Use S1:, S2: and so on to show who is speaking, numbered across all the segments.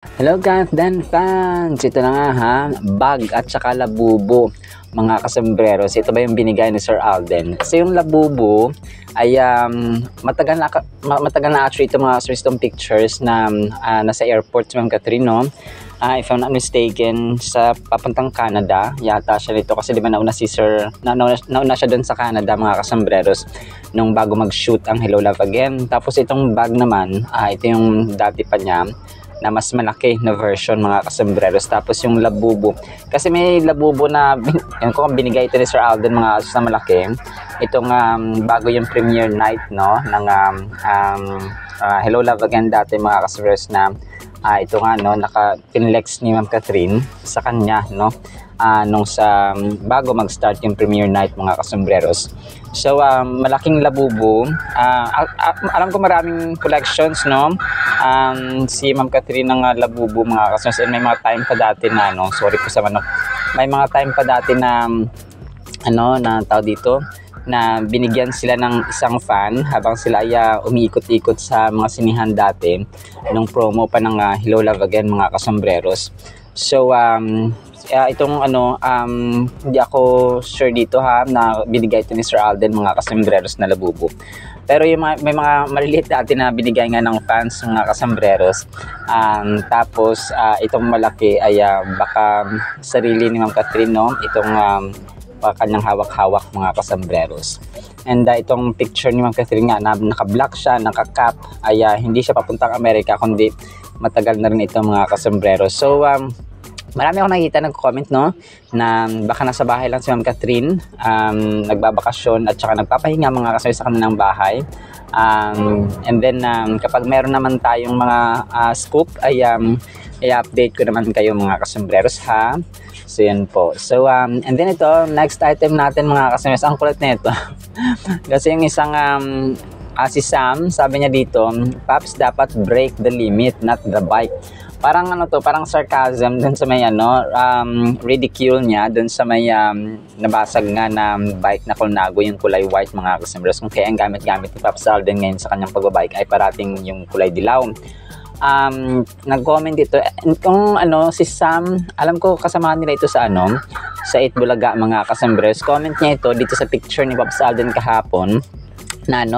S1: Hello guys, Dan fans! Ito na nga ha, bag at saka labubo mga kasembreros. Ito ba yung binigay ni Sir Alden? Kasi yung labubo ay matagal na actually ito mga itong pictures na nasa airport si Ma'am Catherine, no? If I'm not mistaken, sa papuntang Canada yata siya nito kasi di ba nauna si Sir, nauna siya doon sa Canada mga kasembreros nung bago mag-shoot ang Hello Love Again. Tapos itong bag naman, ito yung dati pa niya na mas malaki na version mga kasembreros. Tapos yung labubo, kasi may labubo na yun ko binigay ito ni Sir Alden mga na malaki. Itong bago yung premiere night, no, ng Hello Love Again dati mga kasembreros na ito nga, no, naka-pinlex ni Ma'am Catherine sa kanya, no, nung sa bago mag-start yung premiere night mga kasembreros. So malaking labubo, alam ko maraming collections, no, si Ma'am Catherine ng labubo mga kasembreros. And may mga time pa dati na, no, sorry po sa manok, may mga time pa dati na na tao dito na binigyan sila ng isang fan habang sila ay umiikot-ikot sa mga sinihan dati nung promo pa ng Hello Love Again mga kasembreros. So itong hindi ako sure dito ha na binigay ito ni Sir Alden mga kasembreros na labubo. Pero yung may mga maliliit dati na binigay nga ng fans mga kasembreros. Tapos itong malaki ay baka sarili ni Ma'am Catherine, no? Itong kanyang hawak-hawak mga kasembreros. And itong picture ni Ma'am Catherine nga na naka-black siya, naka-cap, ay hindi siya papuntang Amerika kundi matagal na rin ito mga kasembreros. So marami akong nakikita nag-comment, no, na baka nasa bahay lang si Ma'am Catherine, nagbabakasyon at saka nagpapahinga mga kasembreros sa kanilang bahay. And then kapag meron naman tayong mga scoop ay i-update ko naman kayo mga kasembreros ha. So yan po. So and then ito, next item natin mga kasembreros, ang kulit na ito. Kasi yung isang si Sam, sabi niya dito, Paps, dapat break the limit, not the bike. Parang parang sarcasm dun sa may ridicule niya dun sa may nabasag nga na bike na Colnago, yung kulay white mga kasembreros. Kung kaya ang gamit-gamit ni Paps Alden ngayon sa kanyang pagbabike ay parating yung kulay dilaw. Nag-comment dito kung si Sam, alam ko kasama nila ito sa sa Itbulaga mga kasembreros. Comment niya ito dito sa picture ni Paps Alden kahapon na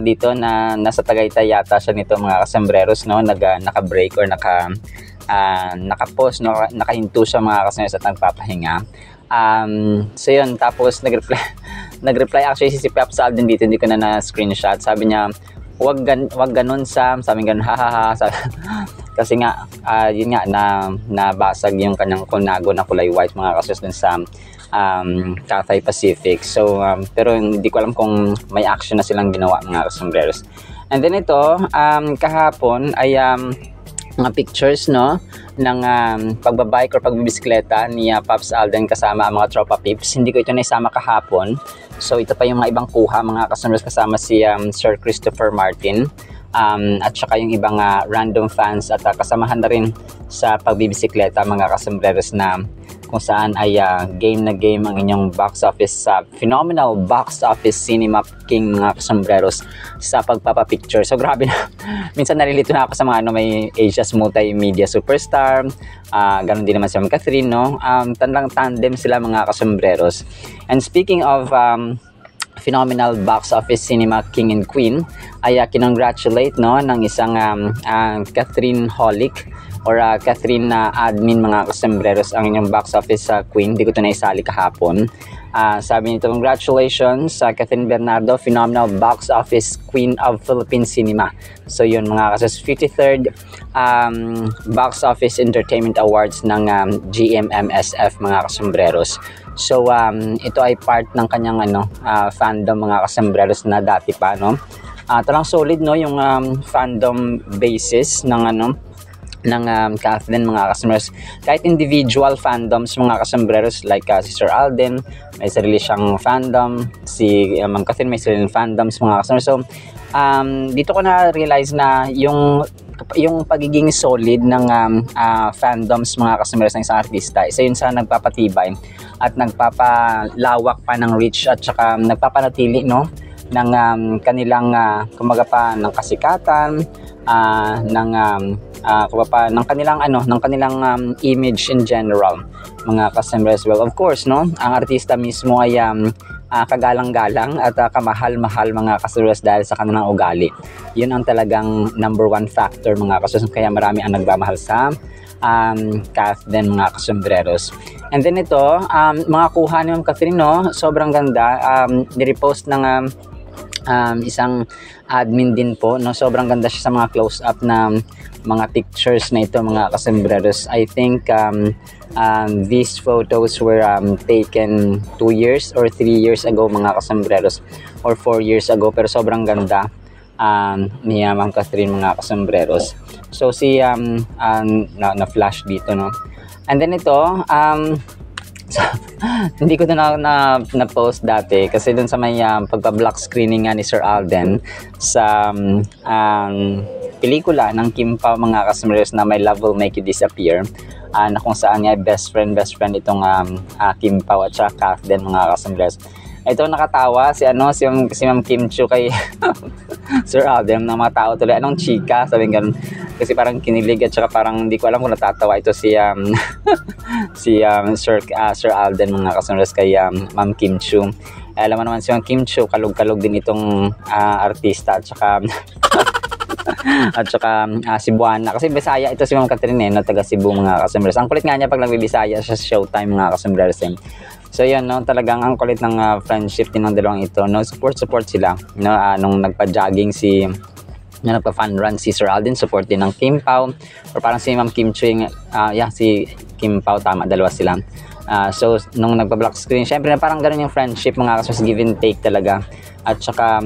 S1: dito na nasa Tagaytay yata siya nito mga kasembreros, no, naka-break or naka-pause, no, nakahinto siya mga kasembreros at nagpapahinga. So yun, tapos nag-reply actually si Paps Alden dito, hindi ko na screenshot. Sabi niya, wag ganun Sam, sabi ganun hahaha. Kasi nga yun nga nabasag yung kanyang Colnago na kulay white mga kasembreros dun sa Cathay Pacific. So pero hindi ko alam kung may action na silang ginawa mga kasembreros. And then ito kahapon ay mga pictures, no, ng pagbabike or pagbibisikleta ni Paps Alden kasama ang mga tropa pips. Hindi ko ito naisama kahapon. So ito pa yung mga ibang kuha mga kasembreros kasama si Sir Christopher Martin at saka yung ibang random fans at kasamahan na rin sa pagbibisikleta mga kasembreros na kung saan ay game na game ang inyong box office phenomenal box office cinema king mga kasembreros sa pagpapapicture. So grabe na. Minsan nalilito na ako sa mga may Asia's multimedia superstar. Ganun din naman si Ma'am Catherine, no? Tandem sila mga kasembreros. And speaking of phenomenal box office cinema king and queen, ay kinongratulate, no, ng isang Catherine Holic or Catherine admin mga kasembreros ang inyong box office queen. Hindi ko ito naisali kahapon. Sabi nito, congratulations sa Catherine Bernardo, phenomenal box office queen of Philippine cinema. So yun mga kasembreros, 53rd box office entertainment awards ng GMMSF mga kasembreros. So ito ay part ng kanyang fandom mga kasembreros na dati pa, no. Talang solid, no, yung fandom basis ng Catherine mga kasembreros. Kahit individual fandoms mga kasembreros like si Sir Alden, may sarili siyang fandom, si Ma'am Catherine may sarili fandoms mga kasembreros. So dito ko na-realize na yung pagiging solid ng fandoms mga kasembreros ng isang artista, isa yun sa nagpapatibay at nagpapalawak pa ng reach at saka nagpapanatili, no, ng kanilang kumaga pa ng kasikatan, ng ng kanilang ng kanilang image in general, mga kasembreros. Well, of course, no, ang artista mismo ay kagalang-galang at kamahal-mahal, mga kasembreros, dahil sa kanilang ugali. Yun ang talagang number one factor, mga kasembreros, kaya marami ang nagmamahal sa Kath din, mga kasembreros. And then ito, mga kuha ni Ma'am Catherine, no, sobrang ganda. Nirepost ng isang admin din po, no, sobrang ganda siya sa mga close-up na mga pictures na ito, mga kasembreros. I think these photos were taken 2 years or 3 years ago, mga kasembreros, or 4 years ago, pero sobrang ganda ni Ma'am Catherine, mga kasembreros. So si na-flash dito, no. And then ito, so, hindi ko na post dati kasi dun sa may pagpa-block screening nga ni Sir Alden sa pelikula ng Kim Pao, mga kasembreros, na My Love Will Make You Disappear, na kung saan nga best friend itong Kim Pao at saka Kath din, mga kasembreros. Ito, nakatawa si Ma'am Kim Chiu kay Sir Alden, ng mga tao tuloy, anong chika, sabi ganun, kasi parang kinilig at saka parang hindi ko alam kung natatawa ito si Sir Alden, mga kasembreros, kay Ma'am Kim Chiu. Alam mo naman si Ma'am Kim Chiu, kalog-kalog din itong artista, at saka Cebuana, kasi Bisaya ito si Ma'am Catherine, no, taga Cebu, mga kasembreros. Ang kulit nga niya pag nagbibisaya siya sa Showtime, mga kasembreros. So yan, no, talagang ang kulit ng friendship din ng dalawang ito, no. Support sila, no. Nung nagpa-jogging na nagpa-fun run si Sir Alden, support din ng Kim Pao, or parang si Ma'am Kim Chiu, si Kim Pao, tama, dalawa sila. So nung nagpa-block screen, syempre na parang ganoon yung friendship, mga kasembreros, give and take talaga. At saka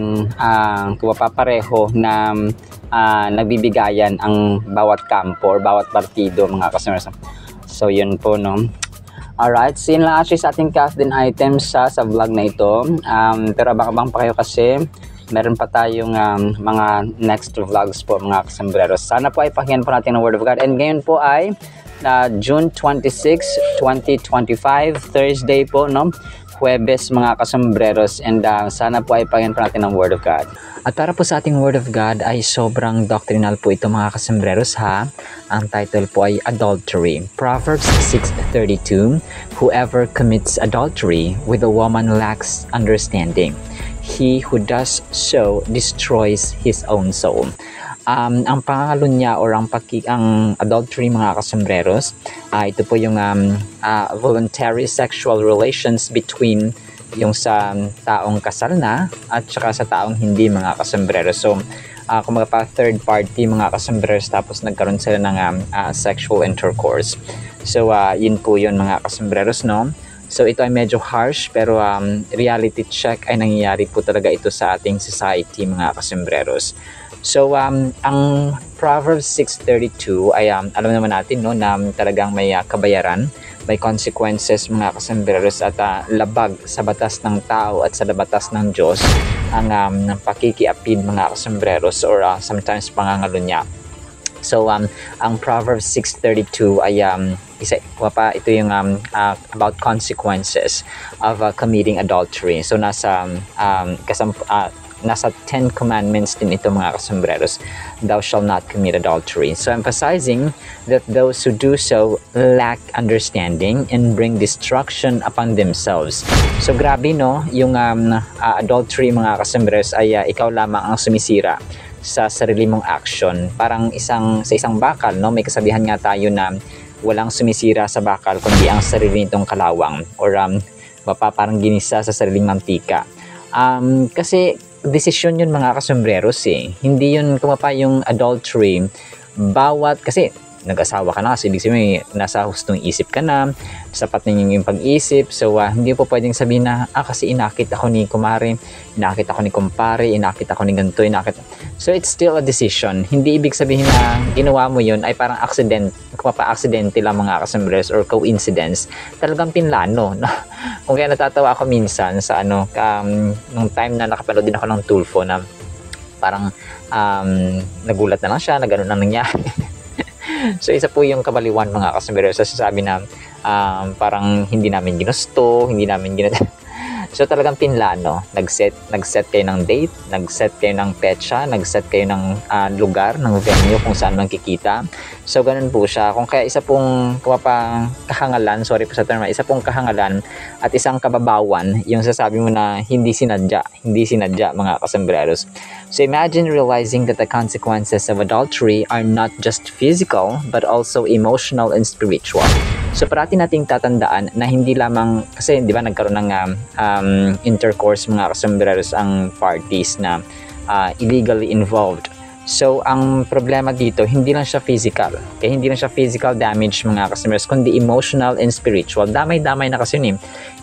S1: papareho na nagbibigayan ang bawat kampo or bawat partido, mga kasembreros. So yun po, no. Alright, so yun lang actually sa ating Kath din items sa vlog na ito. Pero abang-abang pa kayo kasi meron pa tayong mga next vlogs po, mga kasembreros. Sana po ay pakinggan po natin ng Word of God. And ngayon po ay June 26, 2025, Thursday po, no? Huwebes, mga kasembreros. And sana po ay pakinggan po natin ng Word of God. At para po sa ating Word of God ay sobrang doctrinal po ito, mga kasembreros, ha. Ang title po ay Adultery. Proverbs 6:32, whoever commits adultery with a woman lacks understanding. He who does so destroys his own soul. Ang pangalo niya or ang adultery, mga kasembreros, ito po yung voluntary sexual relations between yung sa taong kasal na at saka sa taong hindi, mga kasembreros. So kung pa third party, mga kasembreros, tapos nagkaroon sila ng sexual intercourse. So yun po yun, mga kasembreros, no. So ito ay medyo harsh, pero reality check ay nangyayari po talaga ito sa ating society, mga kasembreros. So ang Proverbs 6:32 ay alam naman natin, no, na talagang may kabayaran, may consequences, mga kasembreros, at labag sa batas ng tao at sa batas ng Diyos ang pakikiapid, mga kasembreros, or sometimes pangangalo niya. So ang Proverbs 6:32 ay ito yung about consequences of committing adultery. So nasa 10 commandments din ito, mga kasembreros. Thou shalt not commit adultery. So emphasizing that those who do so lack understanding and bring destruction upon themselves. So grabe, no, yung adultery, mga kasembreros, ay ikaw lamang ang sumisira sa sarili mong action. Parang sa isang bakal, no, may kasabihan nga tayo na walang sumisira sa bakal kundi ang sarili nitong kalawang, or parang ginisa sa sariling mantika. Kasi desisyon yun, mga kasembreros, hindi yun yung adultery. Kasi nag-asawa ka na, kasi ibig sabihin nasa hustong isip ka na, sapat na yung pag-isip. So hindi po pwedeng sabihin na kasi inakit ako ni kumare, inakit ako ni kumpare, inakit ako ni ganito, So it's still a decision. Hindi ibig sabihin na ginawa mo yun ay parang aksidente lang, mga kasembreros, or coincidence. Talagang pinlano, no? Kung kaya natatawa ako minsan sa nung time na nakapanood din ako ng Tulfo, na parang nagulat na lang siya na gano'n ang nangyari. So isa po yung kabaliwan, mga kasembreros, sa sasabi na parang hindi namin ginusto, hindi namin So talagang pinlano, nag-set kayo ng date, nag-set kayo ng petsa, nag-set kayo ng lugar, ng venue kung saan man kikita. So ganun po siya. Kung kaya isa pong kahangalan, sorry po sa term, isa pong kahangalan at isang kababawan, yung sasabi mo na hindi sinadya mga kasembreros. So imagine realizing that the consequences of adultery are not just physical but also emotional and spiritual. So parati nating tatandaan na hindi lamang, kasi di ba nagkaroon ng intercourse mga kasembreros ang parties na illegally involved. So ang problema dito, hindi lang siya physical. Kaya hindi lang siya physical damage mga kasembreros, kundi emotional and spiritual. Damay-damay na kasi yun eh.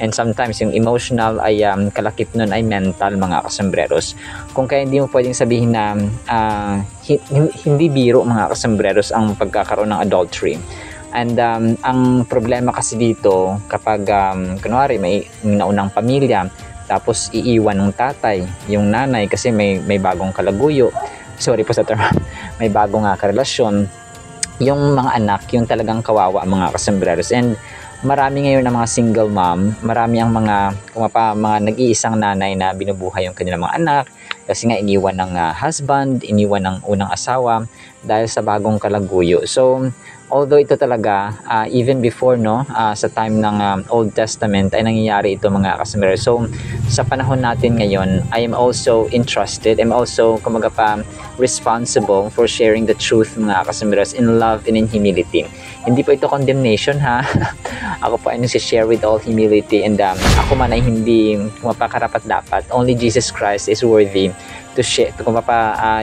S1: And sometimes yung emotional ay kalakip nun ay mental mga kasembreros. Kung kaya hindi mo pwedeng sabihin na hindi biro mga kasembreros ang pagkakaroon ng adultery. And ang problema kasi dito kapag kunwari may naunang pamilya tapos iiwan ng tatay yung nanay kasi may bagong kalaguyo, sorry po sa term, may bagong karelasyon, yung mga anak yung talagang kawawa mga kasembreros. And marami ngayon na mga single mom, marami ang mga nag-iisang nanay na binubuhay yung kanilang mga anak kasi nga iniwan ng husband, iniwan ng unang asawa dahil sa bagong kalaguyo. So although ito talaga even before sa time ng Old Testament ay nangyayari ito mga kasembreros. So sa panahon natin ngayon, I am also entrusted, I'm also responsible for sharing the truth mga kasembreros in love and in humility. Hindi po ito condemnation ha. Ako po ay nag-share with all humility, and ako man ay hindi karapat-dapat. Only Jesus Christ is worthy to share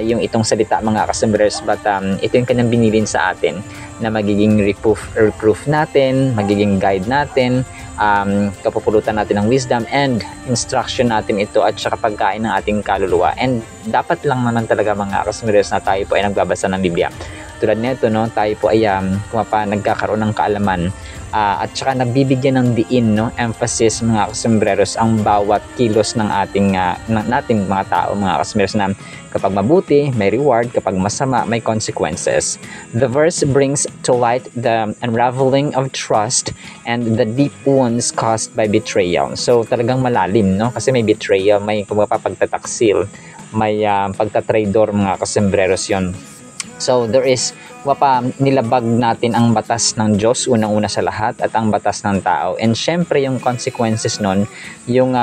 S1: yung itong salita mga kasembreros, but ito yung kanyang binilin sa atin na magiging reproof natin, magiging guide natin, kapupulutan natin ng wisdom and instruction natin ito at saka pagkain ng ating kaluluwa. And dapat lang naman talaga mga kasembreros na tayo po ay nagbabasa ng Biblia. Tulad nito tayo po ay nagkakaroon ng kaalaman at saka nabibigyan ng diin, emphasis mga kasembreros ang bawat kilos ng nating mga tao mga kasembreros, na kapag mabuti may reward, kapag masama may consequences. The verse brings to light the unraveling of trust and the deep wounds caused by betrayal. So talagang malalim, kasi may betrayal, may pagtataksil, may pagtatraidor mga kasembreros yon. So there is nilabag natin ang batas ng Diyos unang-una sa lahat at ang batas ng tao. And syempre yung consequences nun, yung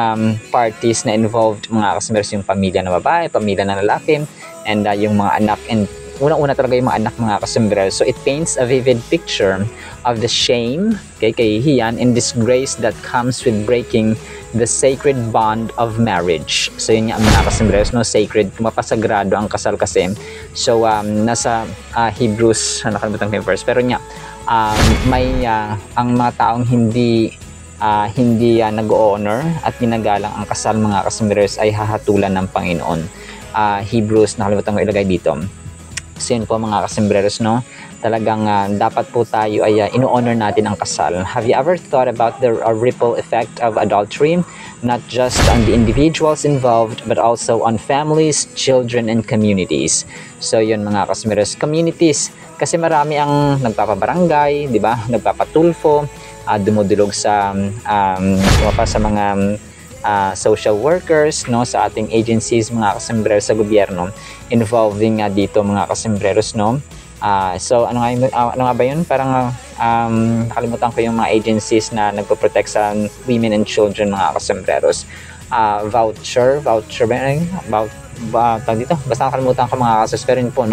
S1: parties na involved mga kasembreros, yung pamilya na babae, pamilya na lalaki, and yung mga anak, and unang-una talaga yung mga anak mga kasembreros. So it paints a vivid picture of the shame, kahihiyan, and disgrace that comes with breaking the sacred bond of marriage. So yun nga mga kasembreros, sacred, mapasagrado ang kasal kasi. So nasa Hebrews, nakalimutan ko yung verse, pero nga may ang mga taong hindi nag-honor at ginagalang ang kasal mga kasembreros ay hahatulan ng Panginoon. Hebrews, nakalimutan ko ilagay dito. So yun po mga kasembreros, talagang dapat po tayo ay ino-honor natin ang kasal. Have you ever thought about the ripple effect of adultery? Not just on the individuals involved, but also on families, children, and communities. So yun mga kasembreros, communities. Kasi marami ang nagpapabarangay, di ba? Nagpapatulfo, dumudulog sa mga social workers, sa ating agencies mga kasembreros sa gobyerno, involving dito mga kasembreros, so ano nga ba yun? Parang nakalimutan ko yung mga agencies na nagpo-protect sa women and children mga kasembreros. Voucher ba yun? Tawag dito, basta nakalimutan ko mga kasos, pero yun po,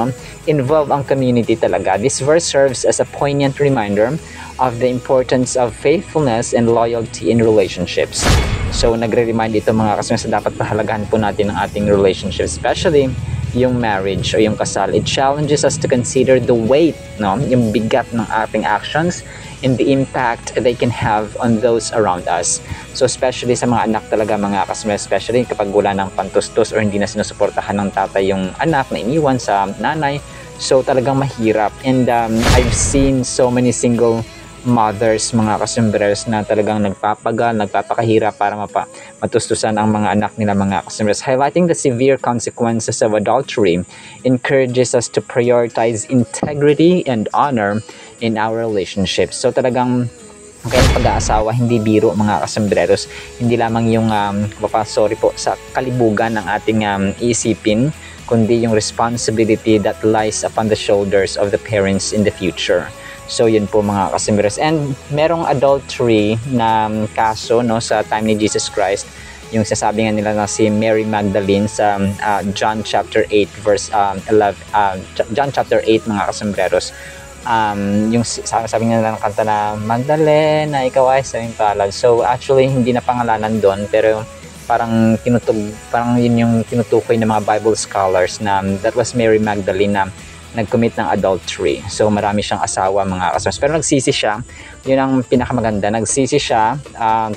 S1: involve ang community talaga. This verse serves as a poignant reminder of the importance of faithfulness and loyalty in relationships. So nagre-remind ito mga kasembreros na dapat pahalagahan po natin ang ating relationships, especially yung marriage o yung kasal. It challenges us to consider the weight, yung bigat ng ating actions and the impact they can have on those around us. So especially sa mga anak talaga mga kasembreros, especially kapag wala ng pantustos or hindi na sinusuportahan ng tatay yung anak na iniwan sa nanay. So talagang mahirap. And I've seen so many single mothers mga kasembreros na talagang nagpapakahirap para matustusan ang mga anak nila mga kasembreros. Highlighting the severe consequences of adultery encourages us to prioritize integrity and honor in our relationships. So talagang Kaya yung pag-aasawa, hindi biro mga kasembreros. Hindi lamang yung, sa kalibugan ng ating isipin, kundi yung responsibility that lies upon the shoulders of the parents in the future. So yun po mga kasembreros. And merong adultery na kaso no, sa time ni Jesus Christ. Yung sasabi nga nila na si Mary Magdalene sa John chapter 8 verse 11, John chapter 8 mga kasembreros. Yung sabi nga ng kanta na Magdalene na ikaw ay sa aming palad. So actually hindi na pangalanan doon, pero parang yun yung tinutukoy ng mga Bible scholars na that was Mary Magdalene na nag-commit ng adultery. So marami siyang asawa mga kasembreros, pero nagsisi siya. Yun ang pinakamaganda, nagsisi siya,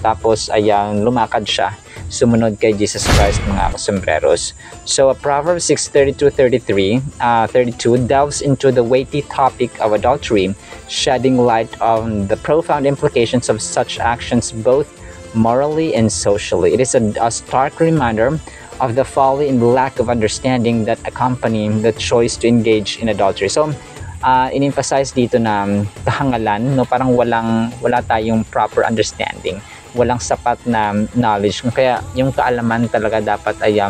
S1: tapos ayan, lumakad siya, sumunod kay Jesus Christ mga kasembreros. So Proverbs 6:32 delves into the weighty topic of adultery, shedding light on the profound implications of such actions both morally and socially. It is a stark reminder of the folly and lack of understanding that accompany the choice to engage in adultery. So, in-emphasize dito na kahangalan, no, parang wala tayong proper understanding, walang sapat na knowledge. Kaya yung kaalaman talaga dapat ay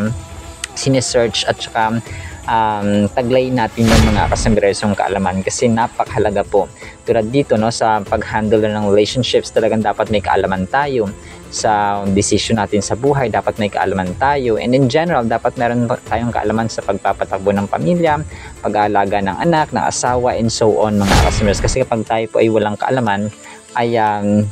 S1: sinesearch at saka taglay natin yung mga kasembreros yung kaalaman, kasi napakahalaga po. Tulad dito no, sa pag-handle ng relationships, talagang dapat may kaalaman tayo. Sa decision natin sa buhay, dapat may kaalaman tayo. And in general, dapat meron tayong kaalaman sa pagpapatakbo ng pamilya, pag-aalaga ng anak, ng asawa, and so on mga kasembreros. Kasi kapag tayo po ay walang kaalaman, ay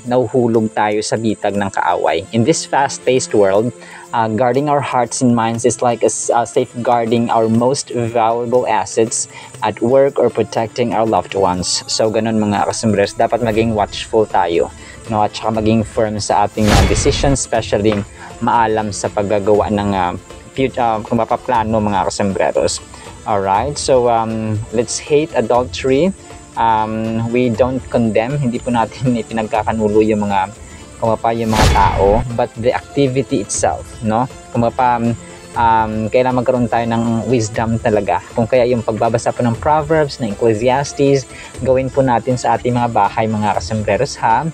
S1: nahuhulog tayo sa bitag ng kaaway. In this fast-paced world, guarding our hearts and minds is like safeguarding our most valuable assets at work or protecting our loved ones. So ganun mga kasembreros, dapat maging watchful tayo, no, at saka maging firm sa ating decisions, especially maalam sa paggagawa ng kung mapaplano mga kasembreros. Alright, so let's hate adultery. We don't condemn, hindi po natin ipinagkakanulo yung mga tao, but the activity itself, no? Kailangan magkaroon tayo ng wisdom talaga. Kung kaya yung pagbabasa po ng Proverbs, ng Ecclesiastes, gawin po natin sa ating mga bahay mga kasembreros ha.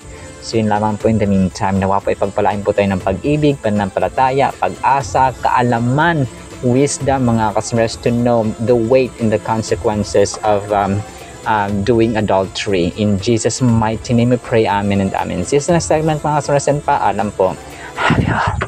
S1: So yun lamang po in the meantime, nawa po ipagpalain po tayo ng pag-ibig, pananampalataya, pag-asa, kaalaman, wisdom mga kasembreros, to know the weight and the consequences of doing adultery. In Jesus' mighty name we pray, amen and amen. See you sa next segment mga kasembreros, and paalam po. Adios.